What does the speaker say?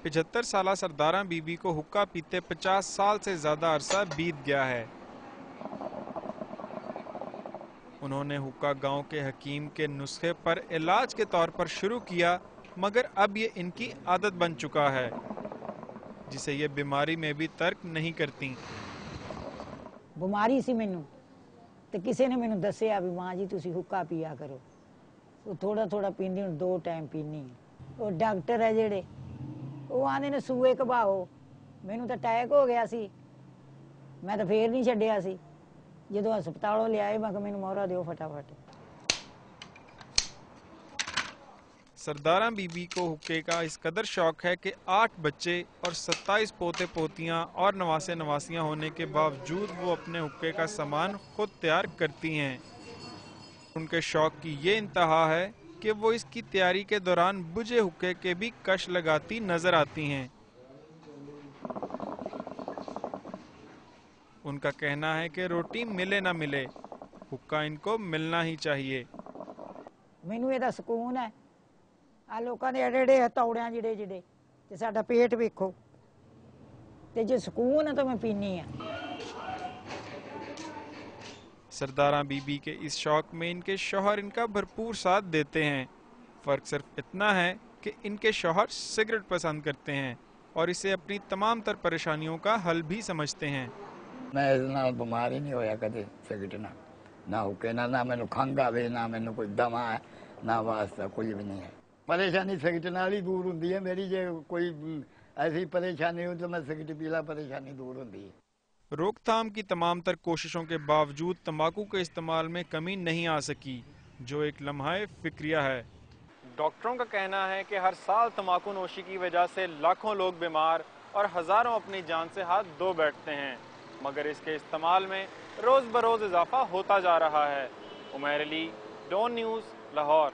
75 साला सरदारा बीबी को हुक्का पीते 50 साल से ज्यादा अरसा बीत गया है। उन्होंने हुक्का गांव के हकीम के नुस्खे पर इलाज के तौर पर शुरू किया, मगर अब ये इनकी आदत बन चुका है, जिसे ये बीमारी में भी तर्क नहीं करती। बीमारी सी मैनू ते किसी ने मैनू दसिया भी मां जी तुसी हुक्का पिया करो। वो थोड़ा थोड़ा पींदी, हूँ 2 टाइम पीनी। वो डॉक्टर है जेड़े वो आंदे ने सूए घबाओ। मैनू तो अटैक हो गया सी, मैं तो फिर नहीं छड्डिया सी। जो हस्पतालों लियाए मैं मैनू मोहरा दो फटाफट। सरदारा बीबी को हुक्के का इस कदर शौक है कि 8 बच्चे और 27 पोते पोतियां और नवासे नवासियां होने के बावजूद वो अपने हुक्के का सामान खुद तैयार करती हैं। उनके शौक की ये इंतहा है कि वो इसकी तैयारी के दौरान बुझे हुक्के के भी कश लगाती नजर आती हैं। उनका कहना है कि रोटी मिले ना मिले, हुक्का इनको मिलना ही चाहिए। मैनू ये सुकून है। आ लोगों के एडे एडे हथौड़ियां जिड़े जिड़े ते साडा पेट वेखो, ते जो सुकून है तो मैं पीनी है। सरदारा बीबी के इस शौक में इनके शौहर इनका भरपूर साथ देते हैं। फर्क सिर्फ इतना है कि इनके शौहर सिगरेट पसंद करते हैं और इसे अपनी तमाम तर परेशानियों का हल भी समझते हैं। मैं इस नाल बीमार ही नहीं होया कदे सिगरेट ना, ना हुक्के ना मैनू खंघ आवे, ना मैनू कोई दमा है, ना वास्ता कोई भी नहीं है। परेशानी सिगरेट नाल ही दूर होंदी है मेरी। जे कोई ऐसी परेशानी हो तो मैं सिगरेट पी ला, परेशानी दूर होंदी है। रोकथाम की तमाम तर कोशिशों के बावजूद तंबाकू के इस्तेमाल में कमी नहीं आ सकी, जो एक लम्हा फिक्रिया है। डॉक्टरों का कहना है कि हर साल तंबाकू नोशी की वजह से लाखों लोग बीमार और हजारों अपनी जान से हाथ धो बैठते हैं, मगर इसके इस्तेमाल में रोज बरोज इजाफा होता जा रहा है। Umar Ali, Dawn News, Lahore.